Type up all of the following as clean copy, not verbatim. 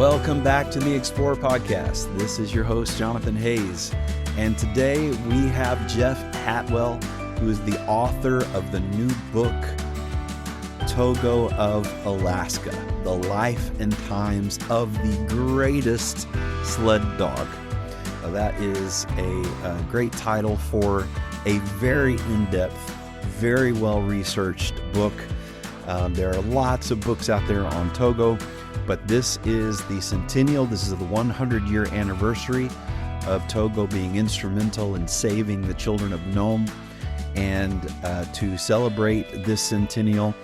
Welcome back to the Explore Podcast. This is your host, Jonathan Hayes. And today we have Jeff Hatwell, who is the author of the new book, Togo of Alaska, The Life and Times of the Greatest Sled Dog. That is a great title for a very in-depth, very well-researched book. There are lots of books out there on Togo, but this is the centennial. This is the 100-year anniversary of Togo being instrumental in saving the children of Nome. And to celebrate this centennial,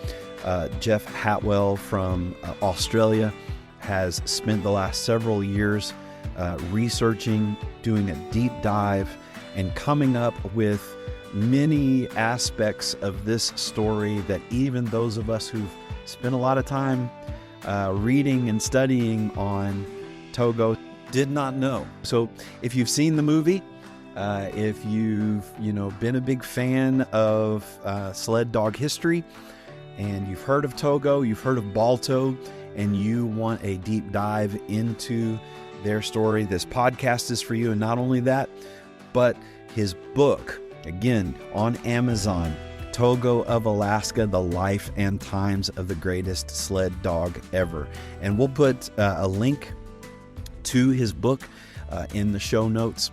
Jeff Hatwell from Australia has spent the last several years researching, doing a deep dive, and coming up with many aspects of this story that even those of us who've spent a lot of time reading and studying on Togo did not know. So if you've seen the movie, if you've been a big fan of sled dog history, and you've heard of Togo, you've heard of Balto, and you want a deep dive into their story, this podcast is for you. And not only that, but his book, again, on Amazon, Togo of Alaska, The Life and Times of the Greatest Sled Dog Ever. And we'll put a link to his book in the show notes.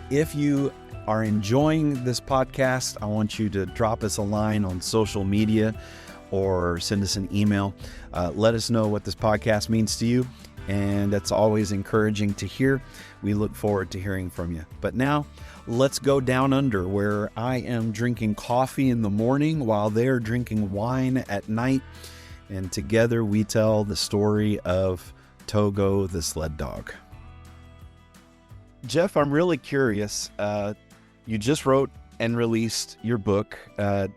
If you are enjoying this podcast, I want you to drop us a line on social media or send us an email. Let us know what this podcast means to you. And that's always encouraging to hear. We look forward to hearing from you. But now, let's go down under, where I am drinking coffee in the morning while they're drinking wine at night. And together we tell the story of Togo the sled dog. Jeff, I'm really curious. You just wrote and released your book,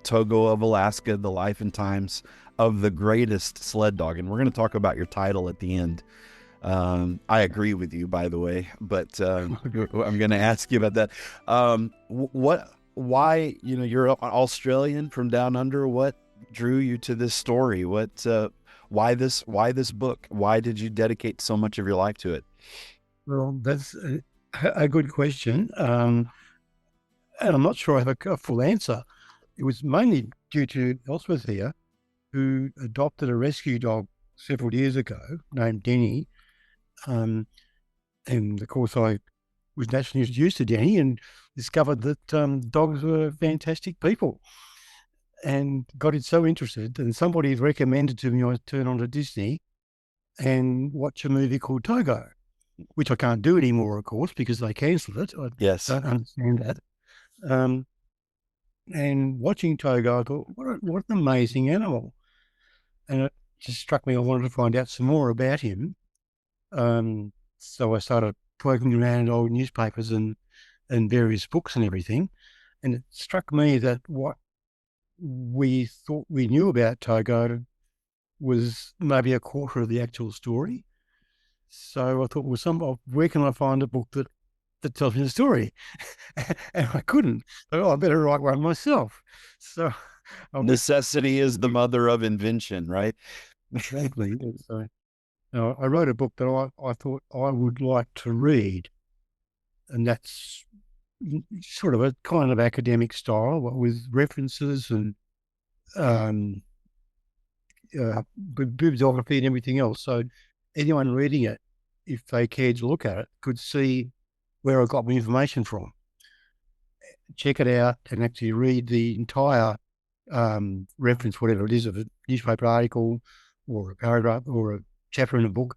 Togo of Alaska, The Life and Times of the Greatest Sled Dog. And we're going to talk about your title at the end. I agree with you, by the way, but I'm going to ask you about that. Why, you're an Australian from down under. What drew you to this story? Why this book? Why did you dedicate so much of your life to it? Well, that's a good question. And I'm not sure I have a full answer. It was mainly due to Elspeth here, who adopted a rescue dog several years ago named Denny. And of course, I was naturally introduced to Denny and discovered that dogs were fantastic people, and got it so interested. And somebody recommended to me I turn on to Disney and watch a movie called Togo, which I can't do anymore, of course, because they cancelled it. I don't understand that. And watching Togo, I thought, what an amazing animal. And it just struck me I wanted to find out some more about him. So I started poking around old newspapers and various books and everything. And it struck me that what we thought we knew about Togo was maybe a quarter of the actual story. So I thought, well, where can I find a book that tells me the story? And I couldn't. I better write one myself. So necessity is the mother of invention, right? Exactly. So I wrote a book that I thought I would like to read, and that's sort of a kind of academic style, with references and bibliography and everything else. So anyone reading it, if they cared to look at it, could see where I got my information from, check it out, and actually read the entire reference, whatever it is, of a newspaper article or a paragraph or a chapter in a book,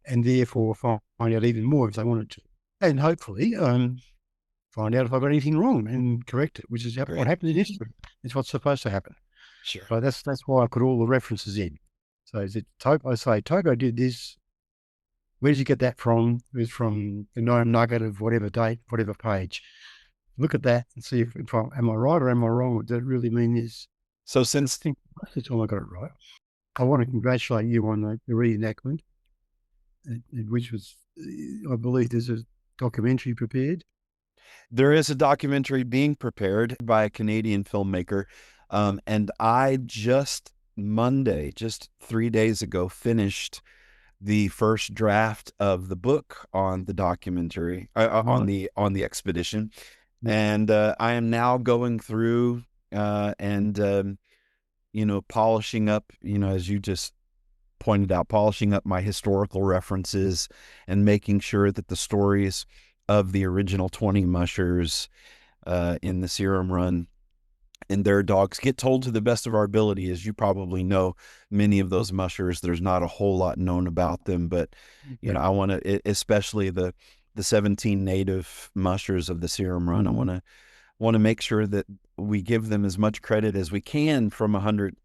and therefore find out even more if they wanted to. And hopefully find out if I got anything wrong and correct it, which is what happens in history. It's what's supposed to happen. Sure. So that's why I put all the references in. So I say, Togo did this. Where did you get that from? It was from the known nugget of whatever date, whatever page. Look at that and see if am I right or am I wrong? What does it really mean is? So I think most of the time I got it right. I want to congratulate you on the reenactment, which was, I believe there's a documentary prepared. There is a documentary being prepared by a Canadian filmmaker. And I just 3 days ago, finished the first draft of the book on the documentary, Right. on the expedition, Mm. and I am now going through and polishing up, as you just pointed out, polishing up my historical references and making sure that the stories of the original 20 mushers in the Serum Run and their dogs get told to the best of our ability. As you probably know, many of those mushers, there's not a whole lot known about them, but Yeah. I want to, especially the 17 native mushers of the Serum Run, I want to make sure that we give them as much credit as we can from 100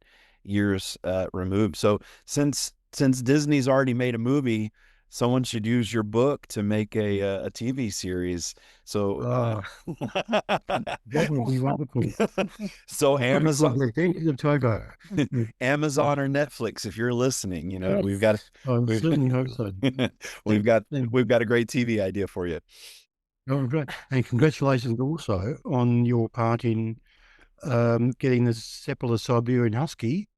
years removed. So since Disney's already made a movie, someone should use your book to make a TV series. So Oh, that would be wonderful. so Pretty cool. Amazon, The Adventures of Togo. Yeah. Amazon or Netflix, if you're listening, we've got I we've certainly hope so. we've got And, we've got a great TV idea for you. oh, great. And congratulations also on your part in getting the Seppala Siberian Husky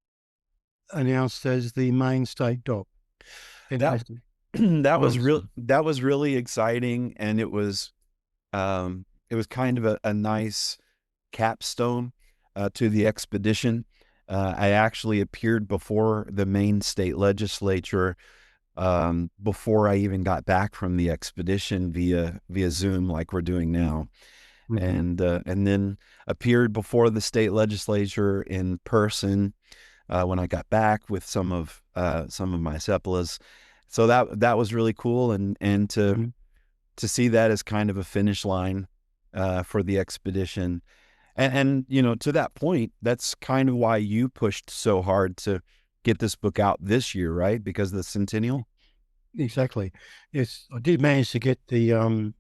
announced as the main state dog. That Fantastic. that Well, was that was really exciting, and it was kind of a nice capstone to the expedition. I actually appeared before the Maine state legislature before I even got back from the expedition via Zoom, like we're doing now, and then appeared before the state legislature in person when I got back with some of my Seppalas. So that was really cool, and to see that as kind of a finish line for the expedition. And to that point, that's kind of why you pushed so hard to get this book out this year, right? Because of the centennial. exactly. Yes, I did manage to get the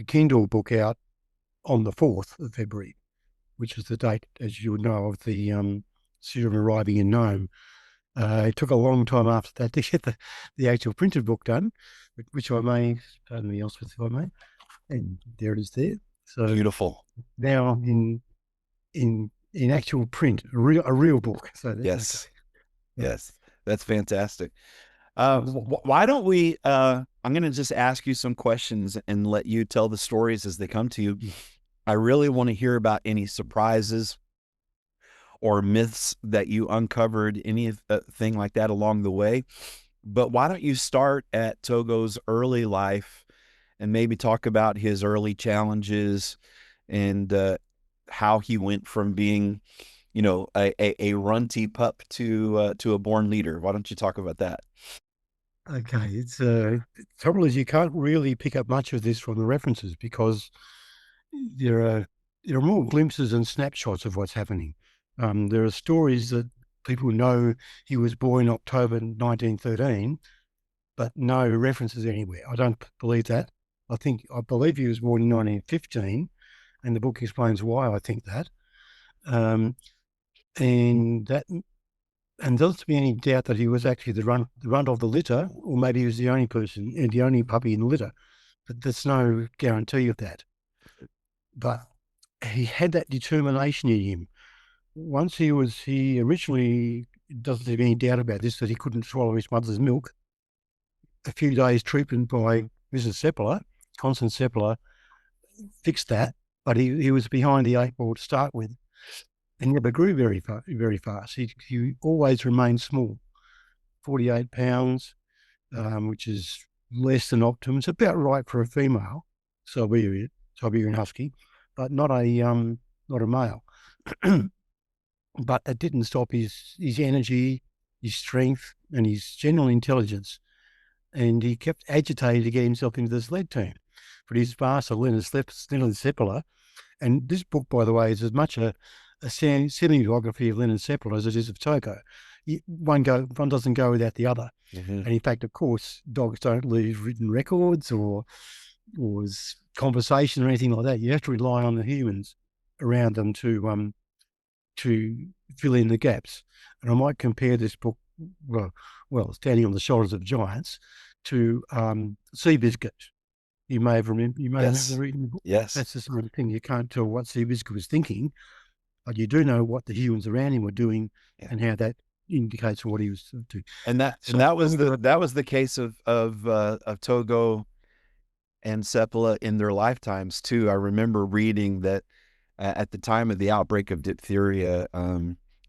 Kindle book out on the 4th of February, which is the date, as you would know, of the serum arriving in Nome. It took a long time after that to get the actual printed book done, which I may, pardon me, Elspeth, if I may, and there it is there. So Beautiful. now in actual print, a real book. So that's Yes. okay. Yes. That's fantastic. Why don't we? I'm going to just ask you some questions and let you tell the stories as they come to you. I really want to hear about any surprises or myths that you uncovered, anything like that along the way. But why don't you start at Togo's early life and maybe talk about his early challenges and how he went from being, a runty pup to a born leader. Why don't you talk about that? Okay, it's the trouble is you can't really pick up much of this from the references because there are there are more glimpses and snapshots of what's happening. There are stories that people know he was born in October 1913, but no references anywhere. I don't believe that. I believe he was born in 1915, and the book explains why I think that. Um, and that and doesn't be any doubt that he was actually the runt of the litter, or maybe he was the only person and the only puppy in the litter. But there's no guarantee of that. But he had that determination in him. He originally, doesn't have any doubt about this, that he couldn't swallow his mother's milk. A few days treatment by Mrs. Seppala, Constance Seppala, fixed that, but he was behind the eight ball to start with and never grew very fast. He always remained small, 48 pounds, which is less than optimum. It's about right for a female Siberian Husky, but not a male. But that didn't stop his energy, his strength, and his general intelligence. And he kept agitating to get himself into the sled team. But his master, Leonard Seppala, and this book, by the way, is as much a semi-biography of Leonard Seppala as it is of Togo. One doesn't go without the other. Mm-hmm. And in fact, of course, dogs don't leave written records or conversation or anything like that. You have to rely on the humans around them to fill in the gaps. And I might compare this book, well, Standing on the Shoulders of Giants, to Seabiscuit. You may have Yes. reading the book. Yes. That's the sort of thing. You can't tell what Seabiscuit was thinking, but you do know what the humans around him were doing Yeah. and how that indicates what he was up to. And that was the case of Togo and Sepala in their lifetimes too. I remember reading that at the time of the outbreak of diphtheria,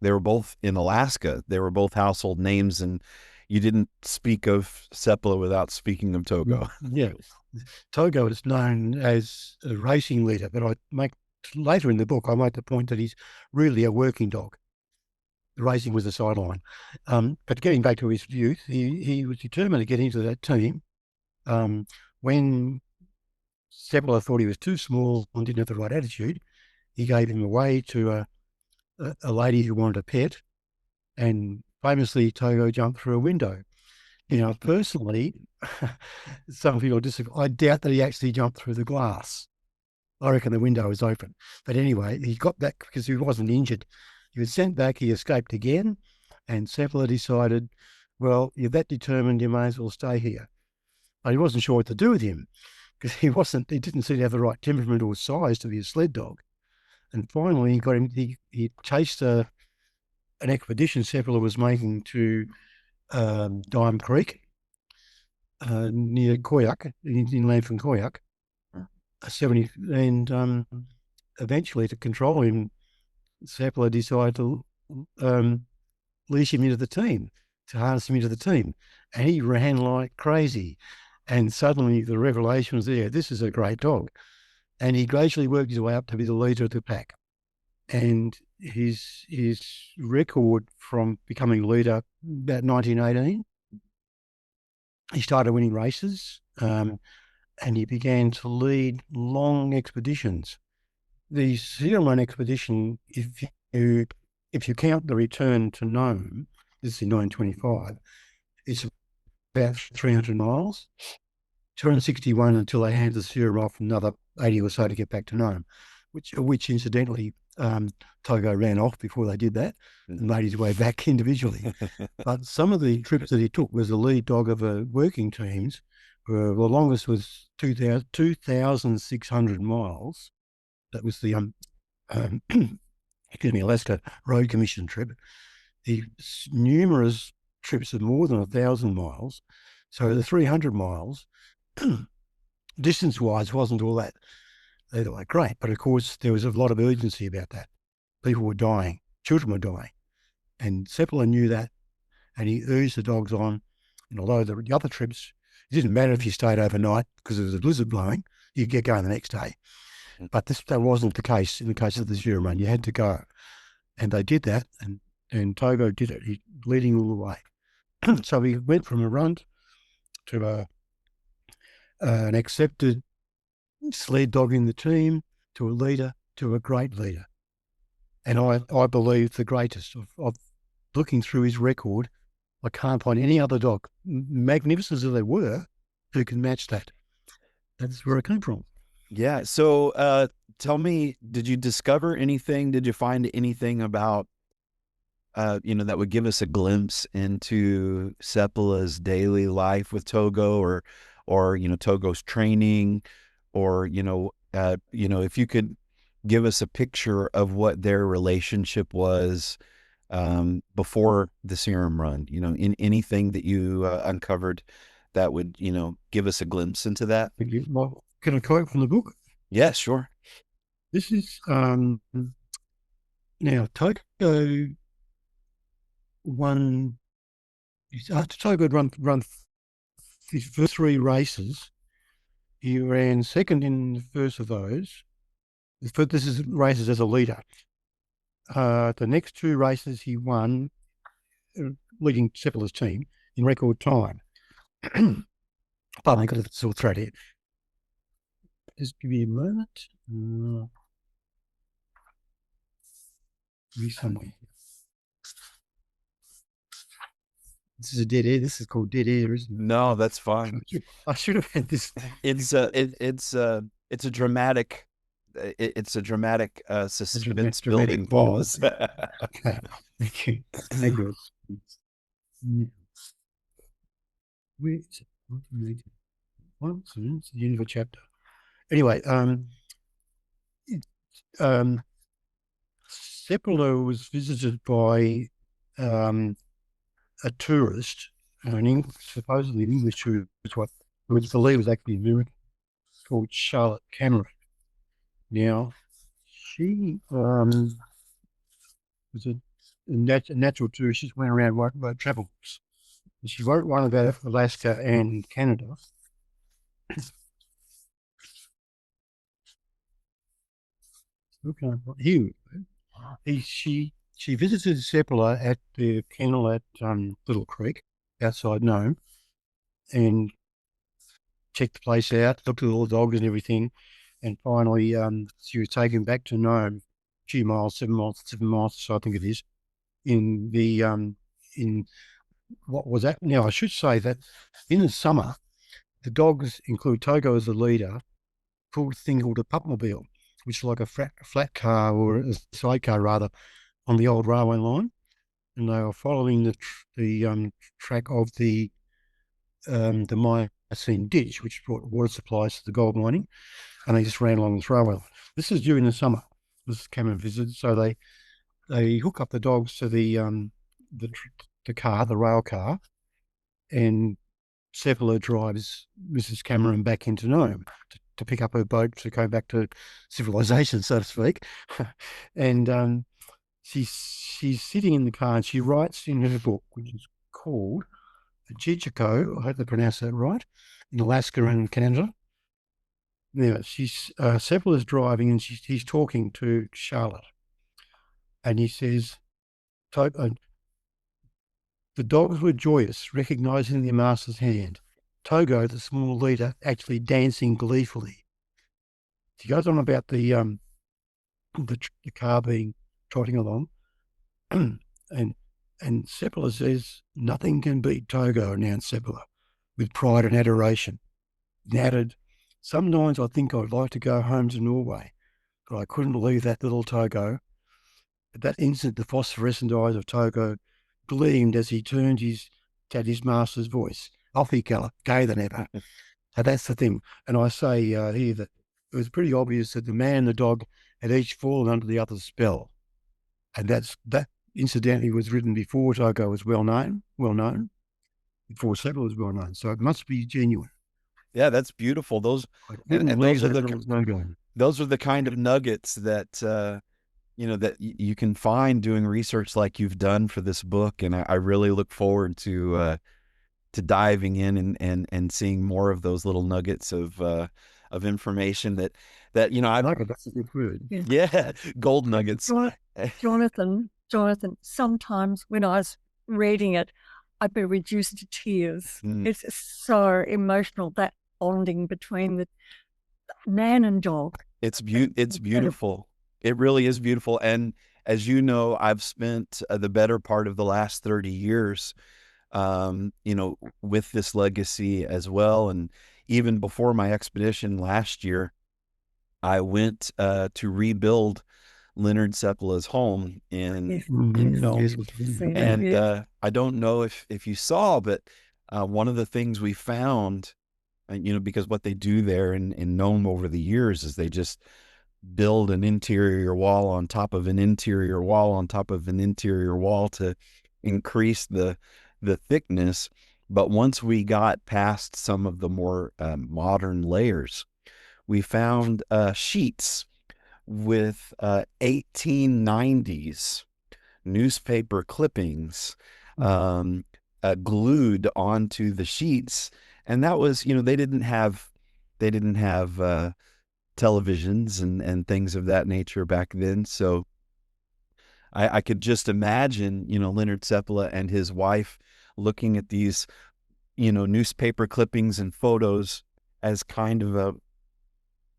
they were both in Alaska. They were both household names, and you didn't speak of Sepala without speaking of Togo. Yeah, Togo is known as a racing leader, but I make later in the book I make the point that he's really a working dog. The racing was a sideline. But getting back to his youth, he was determined to get into that team. When Sepala thought he was too small and didn't have the right attitude, he gave him away to a lady who wanted a pet, and famously Togo jumped through a window. Now, personally, some people disagree. I doubt that he actually jumped through the glass. I reckon the window was open. But anyway, he got back because he wasn't injured. He was sent back, he escaped again, and Sepala decided, well, you're that determined, you may as well stay here. But he wasn't sure what to do with him because he didn't seem to have the right temperament or size to be a sled dog. And finally, he chased an expedition Sepala was making to Dime Creek near Koyak, inland from Koyak, 70, and eventually to control him, Sepala decided to leash him into the team, to harness him into the team. And he ran like crazy. And suddenly the revelation was there, this is a great dog. And he gradually worked his way up to be the leader of the pack. And his record from becoming leader about 1918, he started winning races, and he began to lead long expeditions. The Sierra Leone expedition, if you count the return to Nome, this is in 1925, it's about 300 miles, 261 until they handed the Sierra off, another 80 or so to get back to Nome, which incidentally, Togo ran off before they did that and made his way back individually. But some of the trips that he took was the lead dog of working teams. The longest was 2,600 miles. That was the Alaska Road Commission trip. The numerous trips of more than 1,000 miles. So the 300 miles, distance-wise, wasn't all that either way great. But of course, there was a lot of urgency about that. People were dying, children were dying, and Sepala knew that, and he urged the dogs on. And although the other trips, it didn't matter if you stayed overnight because there was a blizzard blowing, you get going the next day. But that wasn't the case in the case of the Sierra run. You had to go. And they did that, and Togo did it, leading all the way. So he went from a runt to an accepted sled dog in the team, to a leader, to a great leader. And I believe the greatest of looking through his record. I can't find any other dog, magnificent as they were, who can match that. That's where it came from. Yeah. So tell me, did you discover anything? Did you find anything about, that would give us a glimpse into Sepala's daily life with Togo, or Togo's training, or, if you could give us a picture of what their relationship was before the serum run, in anything that you uncovered that would, give us a glimpse into that. Well, can I quote from the book? Yeah, sure. This is now Togo won. After Togo had run his first 3 races, he ran second in the first of those. This is races as a leader. The next 2 races he won, leading Sepala's team in record time. Pardon, I got a sore throat here. Just give me a moment. Be somewhere. This is a dead air. This is called dead air, isn't it? No, that's fine. I should have had this. It's a dramatic. It's a dramatic suspense building pause. Okay, thank you. Thank you. Where is it? It's the end of a chapter. Anyway, Sepala was visited by a tourist, supposedly an English tourist, what who was believed was actually American, called Charlotte Cameron. Now, she was a natural tourist. She just went around wrote travel books. And she wrote one about Alaska and Canada. Okay, here she visited Seppala at the kennel at Little Creek outside Nome and checked the place out, looked at all the dogs and everything, and finally she was taken back to Nome, a few miles, 7 miles, so I think it is, in the in what was that? Now I should say that in the summer the dogs include Togo as the leader, called a thing called a pupmobile, which is like a flat car or a sidecar rather on the old railway line, and they were following the track of the Miocene ditch, which brought water supplies to the gold mining, and they just ran along this railway line. This is during the summer. This Cameron visited, so they hook up the dogs to the car, the rail car, and Seppala drives Mrs. Cameron back into Nome to pick up her boat to go back to civilization, so to speak. And she's sitting in the car and she writes in her book, which is called Chichiko, I hope I pronounced that right, in Alaska and Canada. Now, Seppala's driving and he's talking to Charlotte. And he says, the dogs were joyous, recognizing their master's hand. Togo, the small leader, actually dancing gleefully. She goes on about the car being trotting along, and Seppala says, "Nothing can beat Togo," announced Seppala with pride and adoration. And added, "Sometimes I think I'd like to go home to Norway, but I couldn't leave that little Togo." At that instant, the phosphorescent eyes of Togo gleamed as he turned at his master's voice. Off he go, gay than ever. So that's the thing. And I say here that it was pretty obvious that the man and the dog had each fallen under the other's spell. And that incidentally was written before Togo was well known, before Seppala was well known. So it must be genuine. Yeah, that's beautiful. Those and those are the kind of nuggets that that you can find doing research like you've done for this book, and I really look forward to diving in and seeing more of those little nuggets of information that I like it. That's a good word. Yeah, gold nuggets. Jonathan, sometimes when I was reading it, I'd be reduced to tears. It's so emotional, that bonding between the man and dog. It's beautiful. It really is beautiful. And as you know, I've spent the better part of the last 30 years, with this legacy as well. And even before my expedition last year, I went to rebuild Leonard Seppala's home in Nome. And I don't know if you saw, but one of the things we found, because what they do there in Nome over the years is they just build an interior wall on top of an interior wall on top of an interior wall to increase the thickness. But once we got past some of the more modern layers, we found sheets with 1890s newspaper clippings glued onto the sheets. And that was, they didn't have televisions and things of that nature back then. So I could just imagine, Leonard Seppala and his wife looking at these, newspaper clippings and photos as kind of a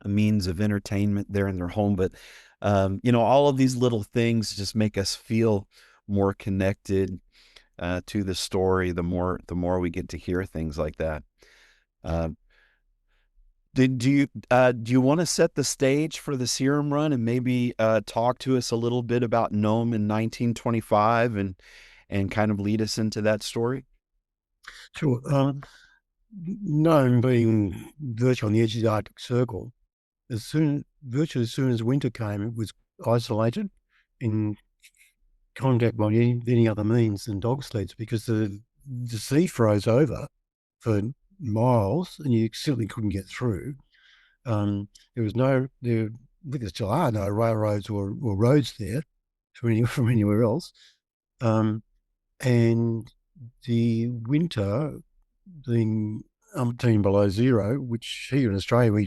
means of entertainment there in their home. But, all of these little things just make us feel more connected to the story, the more we get to hear things like that. Do you want to set the stage for the serum run and maybe talk to us a little bit about Nome in 1925 and kind of lead us into that story? Sure. Nome being virtually on the edge of the Arctic Circle, virtually as soon as winter came, it was isolated in contact by any other means than dog sleds, because the sea froze over for miles and you simply couldn't get through. There was no, I think there still are no railroads or roads there from anywhere else. And the winter being umpteen below zero, which here in Australia we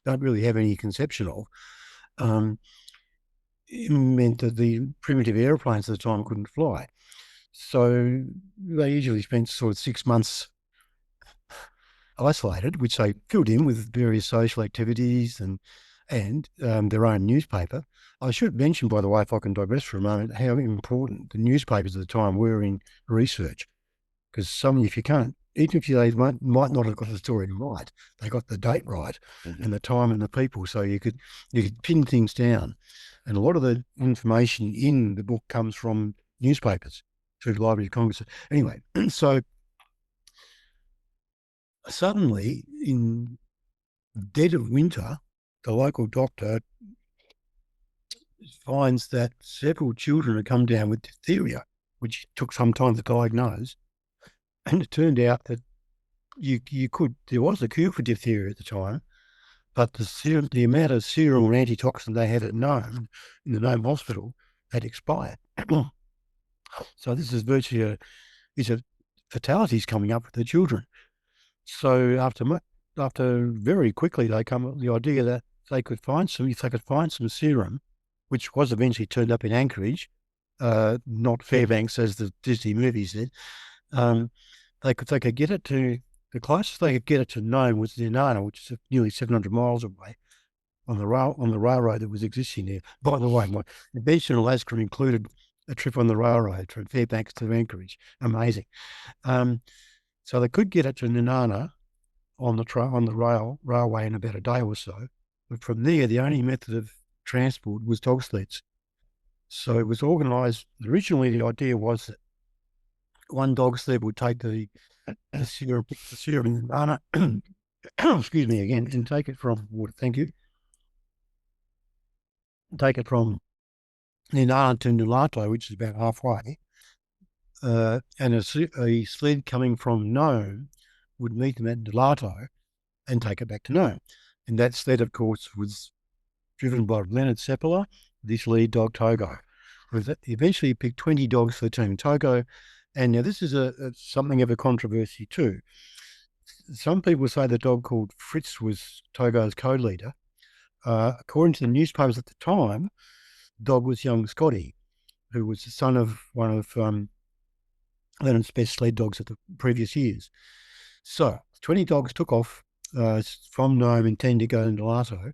don't really have any conception of, it meant that the primitive airplanes at the time couldn't fly. So they usually spent sort of 6 months isolated, which they filled in with various social activities and their own newspaper. I should mention, by the way, if I can digress for a moment, how important the newspapers at the time were in research. Because if you can't, even if they might not have got the story right, they got the date right and the time and the people, so you could pin things down. And a lot of the information in the book comes from newspapers through the Library of Congress. Anyway, so suddenly in the dead of winter, the local doctor finds that several children had come down with diphtheria, which took some time to diagnose. And it turned out that there was a cure for diphtheria at the time, but the amount of serum or antitoxin they had at Nome, in the Nome Hospital, had expired. So this is virtually these are fatalities coming up with the children. So after very quickly they come up with the idea that if they could find some serum, which was eventually turned up in Anchorage, not Fairbanks as the Disney movie said, they could get it to, the closest they could get it to Nome was Nenana, which is nearly 700 miles away on the railroad that was existing there. By the way, my adventure in Alaska included a trip on the railroad from Fairbanks to Anchorage. Amazing. So they could get it to Nenana on the railway in about a day or so. But from there, the only method of transport was dog sleds. So it was organised. Originally, the idea was that one dog sled would take the serum in Nenana, excuse me again, and take it from water. Thank you. Take it from Nenana to Nulato, which is about halfway. And a sled coming from Nome would meet them at Nulato and take it back to Nome. And that sled, of course, was driven by Leonard Seppala, this lead dog Togo. Eventually he picked 20 dogs for the team Togo. And now this is something of a controversy too. Some people say the dog called Fritz was Togo's co-leader. According to the newspapers at the time, the dog was young Scotty, who was the son of one of Leonard's best sled dogs of the previous years. So 20 dogs took off from Nome, intending to go to Nulato.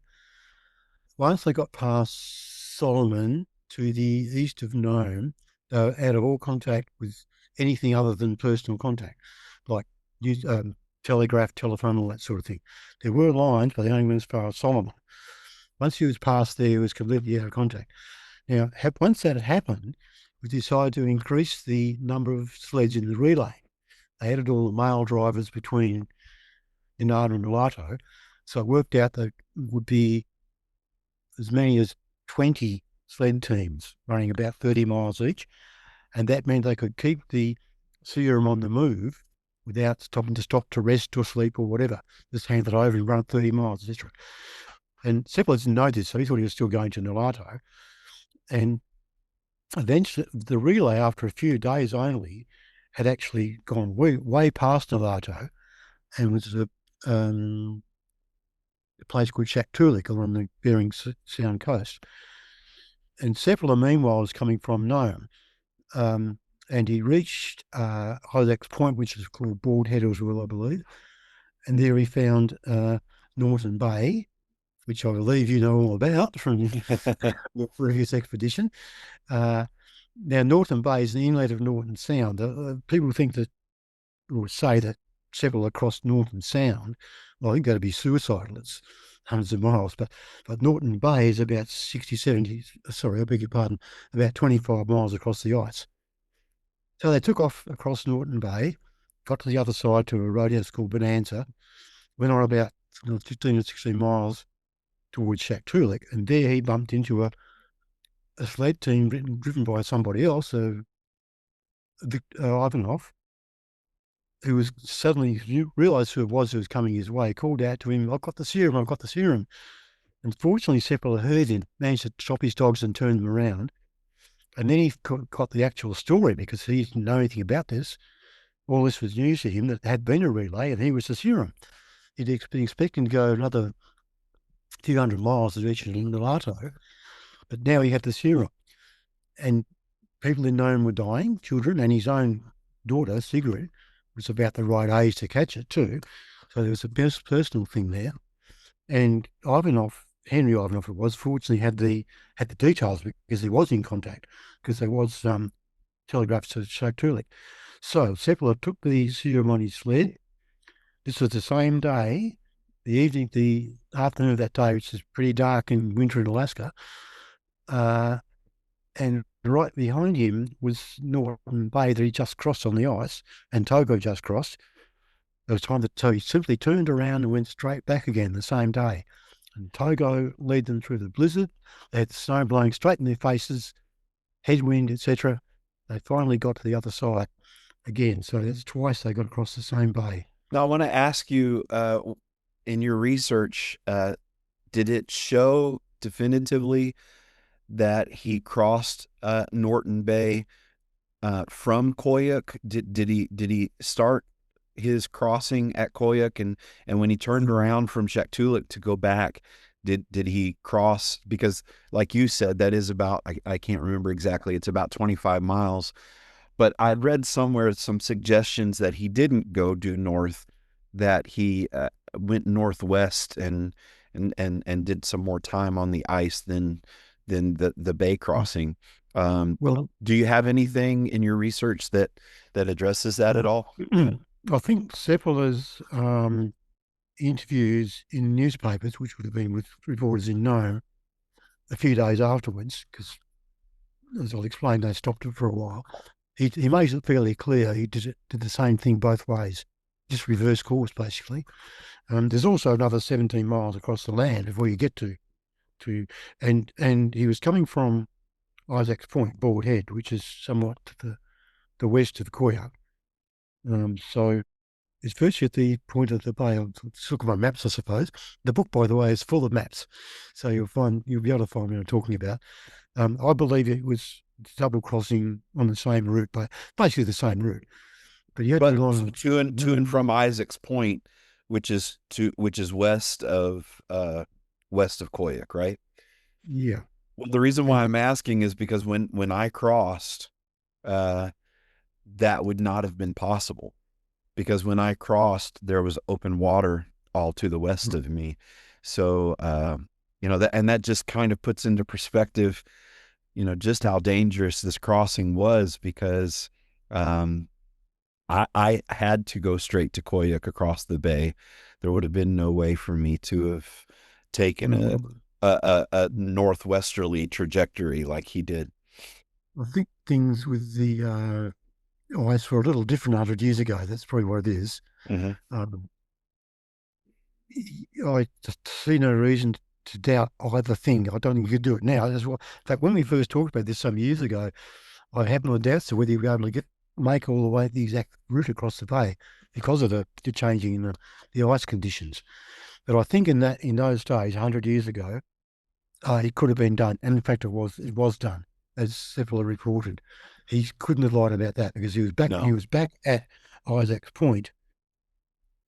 Once they got past Solomon to the east of Nome, they were out of all contact with anything other than personal contact, like telegraph, telephone, all that sort of thing. There were lines, but they only went as far as Solomon. Once he was past there, he was completely out of contact. Now, once that had happened, we decided to increase the number of sleds in the relay. They added all the male drivers between Nenana and Nulato, so it worked out that it would be as many as 20 sled teams running about 30 miles each, and that meant they could keep the serum on the move without stopping to rest or sleep or whatever. Just hand it over and run 30 miles, etc. And Seppala didn't know this, so he thought he was still going to Nulato. And eventually, the relay, after a few days only, had actually gone way past Nulato and was a place called Shaktoolik along the Bering Sound coast. And Seppala, meanwhile, was coming from Nome. And he reached Hodak's Point, which is called Bald Head as well, I believe. And there he found Norton Bay, which I believe you know all about from your previous expedition. Now, Norton Bay is the inlet of Norton Sound. People think that, or say that Seppala crossed Norton Sound. Well, I think that'd be suicidal. It's hundreds of miles. But Norton Bay is about about 25 miles across the ice. So they took off across Norton Bay, got to the other side to a road house called Bonanza, went on about 15 or 16 miles towards Shaktoolik, and there he bumped into a sled team driven by somebody else, Ivanov, who was suddenly realised who it was who was coming his way, called out to him, "I've got the serum, I've got the serum." And fortunately, Seppala heard him, managed to stop his dogs and turn them around. And then he got the actual story because he didn't know anything about this. All this was news to him that had been a relay, and he was the serum. He'd been expecting to go another few hundred miles to reach Nulato, but now he had the serum. And people in Nome were dying, children, and his own daughter, Sigrid, was about the right age to catch it too. So there was a personal thing there. And Ivanov, Henry Ivanov it was, fortunately had the details because he was in contact, because there was telegraphs to Shaktuli. So Seppala took the serum on his sled. This was the same day, the afternoon of that day, which is pretty dark in winter in Alaska. And right behind him was Norton Bay that he just crossed on the ice, and Togo just crossed. There was time so he simply turned around and went straight back again the same day. And Togo led them through the blizzard. They had the snow blowing straight in their faces, headwind, etc. They finally got to the other side again. So that's twice they got across the same bay. Now, I want to ask you, in your research, did it show definitively that he crossed Norton Bay from Koyuk? Did he start his crossing at Koyuk, and when he turned around from Shaktoolik to go back, did he cross? Because, like you said, that is about, I can't remember exactly, it's about 25 miles. But I'd read somewhere some suggestions that he didn't go due north, that he went northwest and did some more time on the ice than the bay crossing. Well, do you have anything in your research that addresses that at all? I think Seppala's interviews in newspapers, which would have been with reporters in Nome, a few days afterwards, because as I'll explain, they stopped it for a while. He makes it fairly clear he did the same thing both ways, just reverse course basically. There's also another 17 miles across the land before you get to and he was coming from Isaac's Point, Broad Head, which is somewhat to the west of Koyuk. So it's virtually at the point of the bay. I'll look at my maps, I suppose. The book, by the way, is full of maps, so you'll be able to find what I'm talking about. I believe it was double crossing on the same route, but basically the same route. But you had to and from Isaac's Point, which is west of Koyuk, right? Yeah. Well, the reason why I'm asking is because when I crossed, that would not have been possible, because when I crossed, there was open water all to the west of me. So, that just kind of puts into perspective, just how dangerous this crossing was, because I had to go straight to Koyuk across the bay. There would have been no way for me to have taken a northwesterly trajectory like he did. I think things with the ice were a little different 100 years ago. That's probably what it is. Mm-hmm. I just see no reason to doubt either thing. I don't think you could do it now. In fact, when we first talked about this some years ago, I had my doubts to whether you'd be able to make all the way the exact route across the bay because of the changing in the ice conditions. But I think in those days, 100 years ago, it could have been done. And in fact, it was done, as Seppala reported. He couldn't have lied about that because he was back. No. He was back at Isaac's Point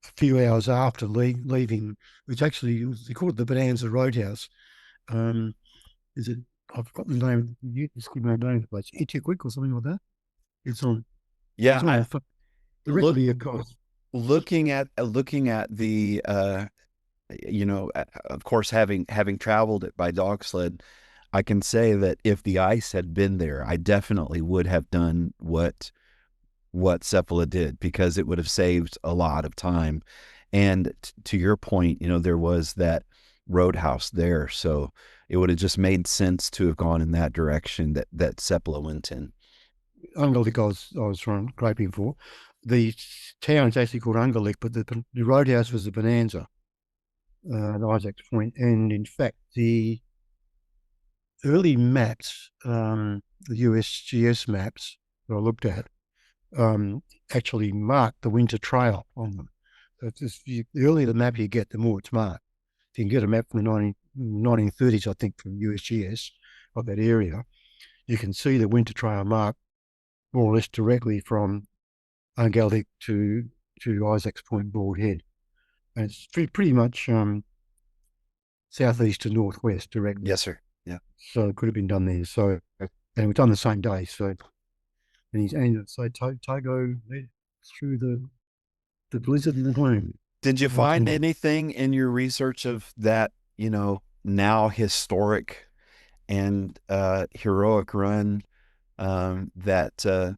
a few hours after leaving, which actually they called it the Bonanza Roadhouse. Is it? I've got the name. You just give me a name of the place. Etiquette or something like that. It's on. Yeah, it's on directly across. Looking at the of course, having traveled it by dog sled, I can say that if the ice had been there, I definitely would have done what Seppala did, because it would have saved a lot of time. And to your point, there was that roadhouse there, so it would have just made sense to have gone in that direction that Seppala went in. Ungallik I was groping for. The town is actually called Ungallik, but the roadhouse was the Bonanza at Isaac's Point. And in fact, the early maps, the USGS maps that I looked at, actually marked the winter trail on them. So the earlier the map you get, the more it's marked. If you can get a map from the 1930s, I think, from USGS of that area, you can see the winter trail marked more or less directly from Ungaldic to Isaac's Point Broad Head. And it's pretty much southeast to northwest directly. Yes, sir. Yeah. So it could have been done there. So, and it was done the same day. So, Togo led through the blizzard and the gloom. Did you find anything in your research of that, now historic and heroic run that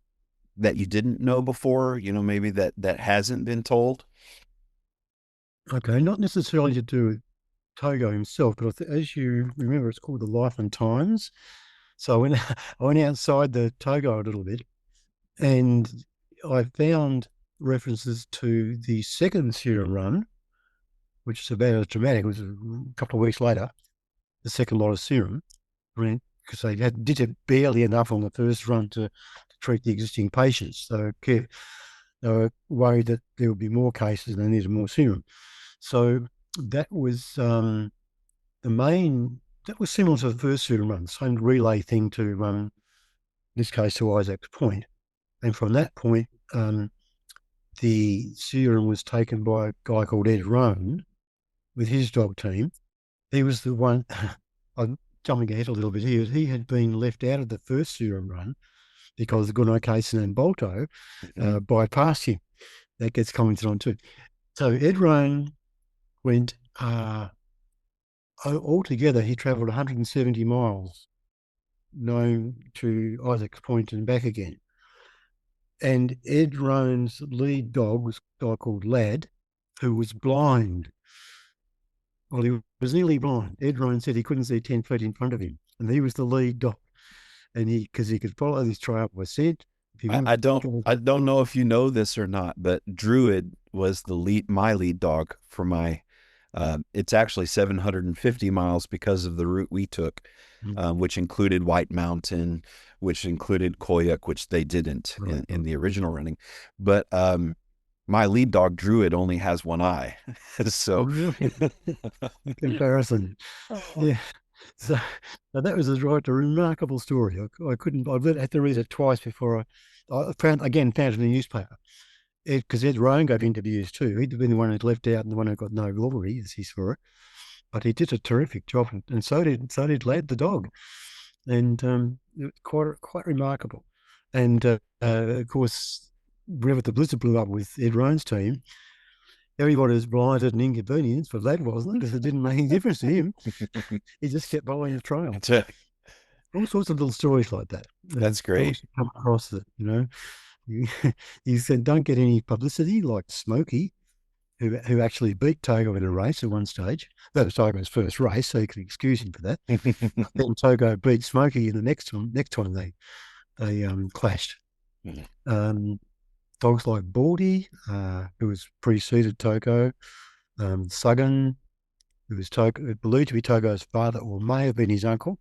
you didn't know before? Maybe that hasn't been told. Okay, not necessarily to do with Togo himself, but as you remember, it's called the Life and Times. So I went outside the Togo a little bit, and I found references to the second serum run, which is about as dramatic. It was a couple of weeks later, the second lot of serum, because they did it barely enough on the first run to treat the existing patients. So they were worried that there would be more cases and they needed more serum. So that was that was similar to the first serum run, same relay thing to, in this case, to Isaac's Point. And from that point, the serum was taken by a guy called Ed Roan with his dog team. He was the one, I'm jumping ahead a little bit here, he had been left out of the first serum run because Gunnar-Kaysen and Bolto bypassed him. That gets commented on too. So Ed Roan went, altogether he travelled 170 miles known to Isaac's Point and back again. And Ed Roan's lead dog was a guy called Sled, who was blind. Well, he was nearly blind. Ed Roan said he couldn't see 10 feet in front of him, and he was the lead dog. And because he could follow this trail by scent. I don't know if you know this or not, but Druid was my lead dog for my. It's actually 750 miles because of the route we took, which included White Mountain, which included Koyuk, which they didn't in the original running. But my lead dog, Druid, only has one eye. So, really? Comparison. Yeah. So that was a remarkable story. I had to read it twice before I found it in the newspaper. Because Ed Roan gave interviews too. He'd been the one who'd left out and the one who got no glory, as he saw it. But he did a terrific job, and so did Lad the dog, and it was quite remarkable. And of course, whenever the blizzard blew up with Ed Roan's team, everybody was blinded and inconvenienced, but Lad wasn't, because it didn't make any difference to him. He just kept following the trail. All sorts of little stories like that. That's great. Come across it, You said don't get any publicity, like Smokey, who actually beat Togo in a race at one stage. That was Togo's first race, so you can excuse him for that. Then Togo beat Smokey in the next time they clashed. Dogs like Baldy, who was preceded Togo, Suggan, who was believed to be Togo's father or may have been his uncle.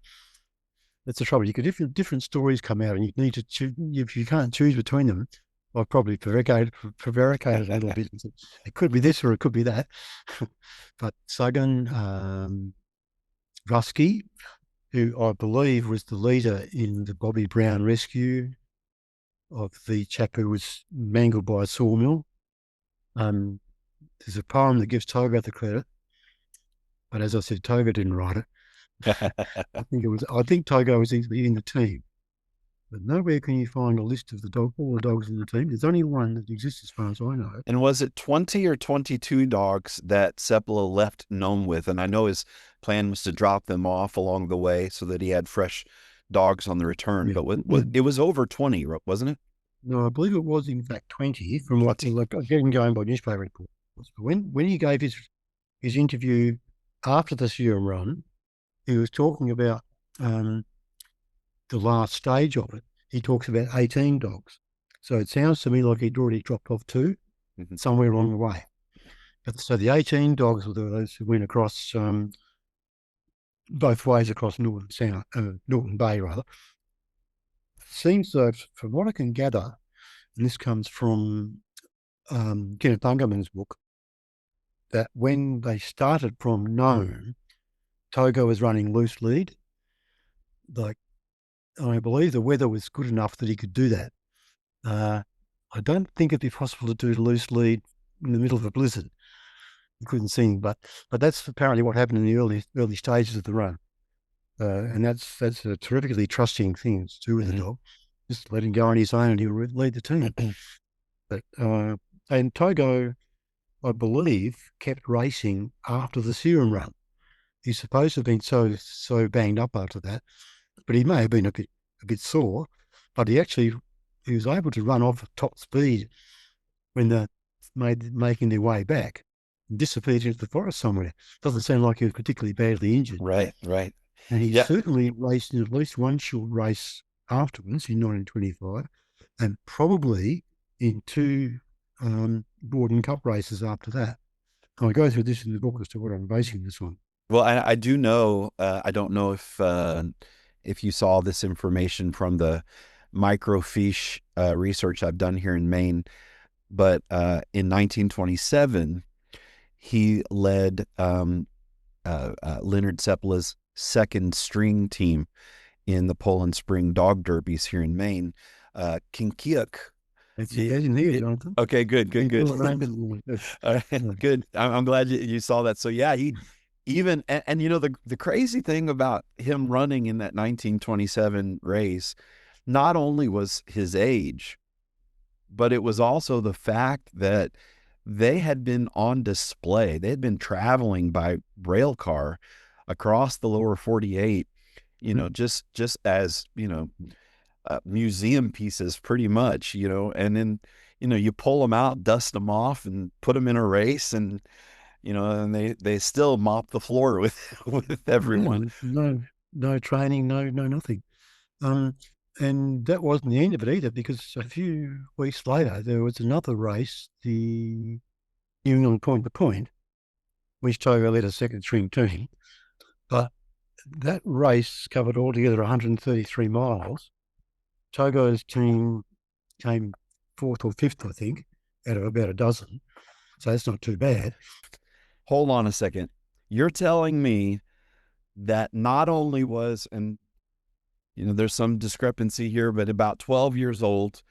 That's the trouble. You could different stories come out, and you need to choose. If you can't choose between them, I've probably prevaricated a little bit. It could be this or it could be that. But Suggan, Rusky, who I believe was the leader in the Bobby Brown rescue of the chap who was mangled by a sawmill. There's a poem that gives Togo the credit, but as I said, Togo didn't write it. I think Togo was in the team, but nowhere can you find a list of all the dogs in the team. There's only one that exists as far as I know. And was it 20 or 22 dogs that Seppala left Nome with? And I know his plan was to drop them off along the way so that he had fresh dogs on the return. Yeah. But it was over 20, wasn't it? No, I believe it was in fact 20. From what getting going by newspaper reports. But when he gave his interview after the serum run, he was talking about the last stage of it. He talks about 18 dogs. So it sounds to me like he'd already dropped off 2 somewhere along the way. But so the 18 dogs were those who went across both ways across Norton Bay, rather. Seems that, from what I can gather, and this comes from Kenneth Bungerman's book, that when they started from Nome, Togo was running loose lead. Like, I believe the weather was good enough that he could do that. I don't think it'd be possible to do loose lead in the middle of a blizzard. You couldn't see him, but that's apparently what happened in the early stages of the run. And that's a terrifically trusting thing to do with the dog. Just let him go on his own and he'll lead the team. But and Togo, I believe, kept racing after the Serum run. He's supposed to have been so banged up after that, but he may have been a bit sore. But he was able to run off at top speed when they're making their way back, and disappeared into the forest somewhere. Doesn't sound like he was particularly badly injured. Right. And he certainly raced in at least one short race afterwards in 1925, and probably in two Gordon Cup races after that. I go through this in the book as to what I'm basing this on. Well, I do know, I don't know if you saw this information from the microfiche research I've done here in Maine, but in 1927, he led Leonard Seppala's second string team in the Poland Spring Dog Derbies here in Maine. Kinkiuk. That's in here, Jonathan. Okay, good. Good. I'm glad you saw that. So yeah, he even and you know the crazy thing about him running in that 1927 race, not only was his age, but it was also the fact that they had been on display. They had been traveling by rail car across the lower 48, just as, museum pieces pretty much, and then, you pull them out, dust them off and put them in a race and, and they still mop the floor with everyone. No training, no nothing. And that wasn't the end of it either, because a few weeks later, there was another race, the New England Point to Point, which Togo led a second string team. But that race covered altogether 133 miles. Togo's team came fourth or fifth, I think, out of about a dozen. So that's not too bad. Hold on a second. You're telling me that not only was, and there's some discrepancy here, but about 12 years old,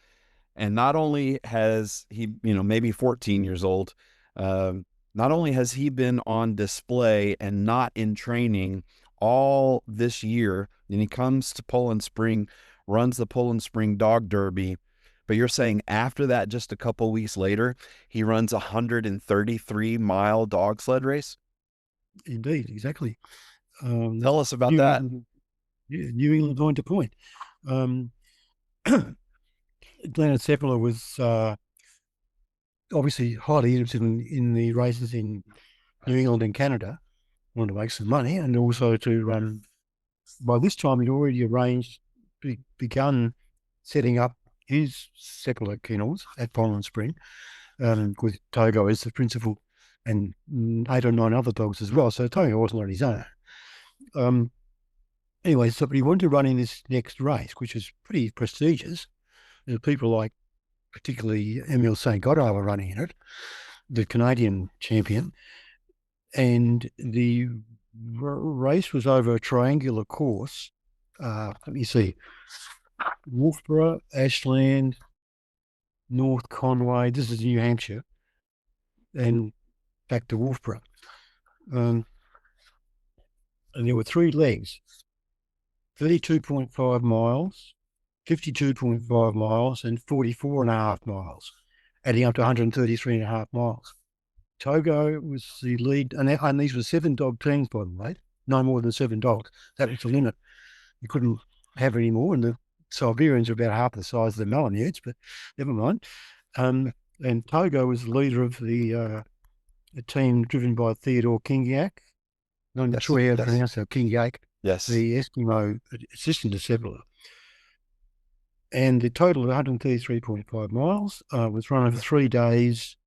and not only has he, maybe 14 years old, not only has he been on display and not in training all this year, and he comes to Poland Spring, runs the Poland Spring Dog Derby, but you're saying after that, just a couple weeks later, he runs a 133-mile dog sled race? Indeed, exactly. Tell us about that. New England Point to Point. Leonard Seppala was obviously highly interested in the races in New England and Canada, wanted to make some money, and also to run. By this time, he'd already begun setting up his Seppala kennels at Poland Spring, with Togo as the principal and 8 or 9 other dogs as well. So Togo wasn't on his own. Anyway, but he wanted to run in this next race, which is pretty prestigious. There people like, particularly Emile St. Goddard, were running in it, the Canadian champion. And the race was over a triangular course. Let me see. Wolfboro, Ashland, North Conway. This is New Hampshire. And back to Wolfboro. And there were 3 legs. 32.5 miles, 52.5 miles, and 44.5 miles, adding up to 133.5 miles. Togo was the lead, and these were 7-dog teams, by the way, no more than 7 dogs. That was the limit. You couldn't have any more, and the Siberians are about half the size of the Malamutes, but never mind. And Togo was the leader of the team driven by Theodore Kingiak. I'm not sure how to pronounce that, Kingiak. Yes. The Eskimo assistant to Seppala. And the total of 133.5 miles was run over 3 days,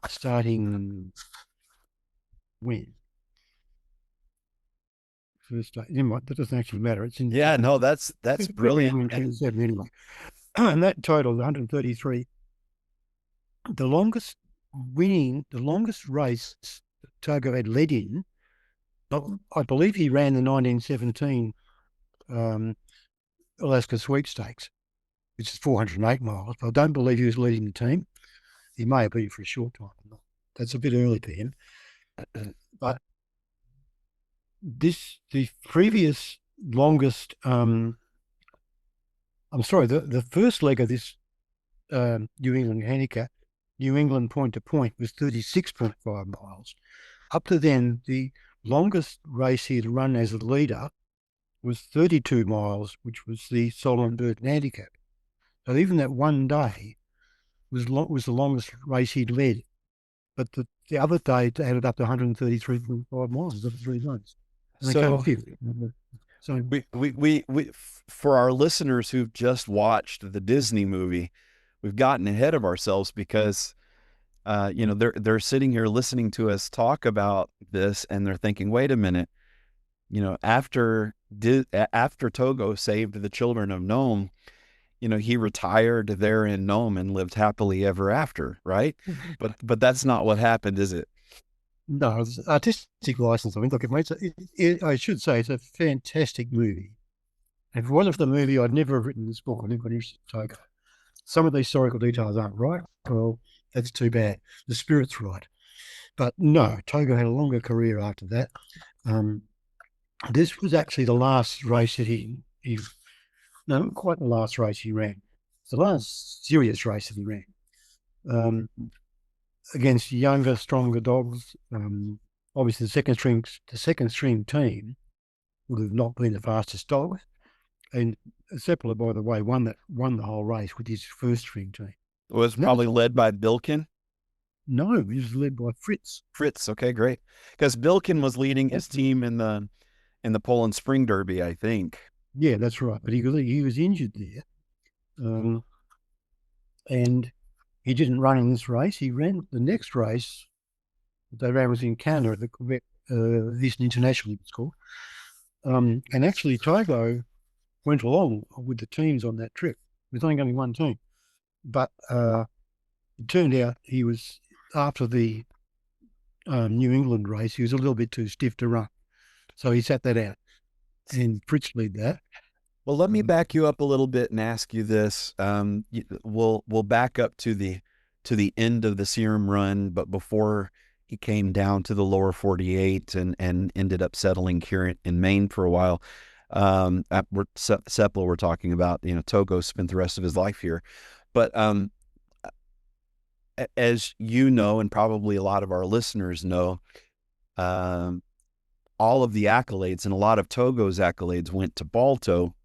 starting when? first day. Never mind, that doesn't actually matter. It's in Yeah, no, that's brilliant. 27 anyway. And that total, 133. The longest race Togo had led in, I believe he ran the 1917 Alaska Sweepstakes, which is 408 miles. But I don't believe he was leading the team. He may have been for a short time. That's a bit early for him. But the previous longest, the first leg of this New England handicap, New England point to point, was 36.5 miles. Up to then, the longest race he had run as a leader was 32 miles, which was the Solomon Burton handicap. So even that one day was the longest race he'd led. But the other day it added up to 133.5 miles over 3 months. So we for our listeners who've just watched the Disney movie, we've gotten ahead of ourselves because they're sitting here listening to us talk about this and they're thinking, wait a minute, after Togo saved the children of Nome, he retired there in Nome and lived happily ever after, right? But that's not what happened, is it? No, it's artistic license. I mean, look, I should say it's a fantastic movie. And if it wasn't for the movie, I'd never have written this book. I'd never been interested in Togo. Some of the historical details aren't right. Well, that's too bad. The spirit's right. But no, Togo had a longer career after that. This was actually the last race that not quite the last race he ran. It's the last serious race that he ran. Against younger, stronger dogs. Obviously, the second string team would have not been the fastest dog. And Seppler, by the way, won the whole race with his first string team. It was probably led by Bilkin. No, he was led by Fritz. Fritz, okay, great. Because Bilkin was leading his team in the Poland Spring Derby, I think. Yeah, that's right. But he was injured there, and he didn't run in this race. He ran the next race that they ran was in Canada, the Quebec Eastern International, it was called. And actually, Togo went along with the teams on that trip. There's only one team, but it turned out he was, after the New England race, he was a little bit too stiff to run, so he sat that out, and Fritz led that. Well, let me back you up a little bit and ask you this. We'll back up to the end of the Serum run, but before he came down to the lower 48 and ended up settling here in Maine for a while. Seppler we're talking about. Togo spent the rest of his life here, but as you know, and probably a lot of our listeners know, all of the accolades and a lot of Togo's accolades went to Balto.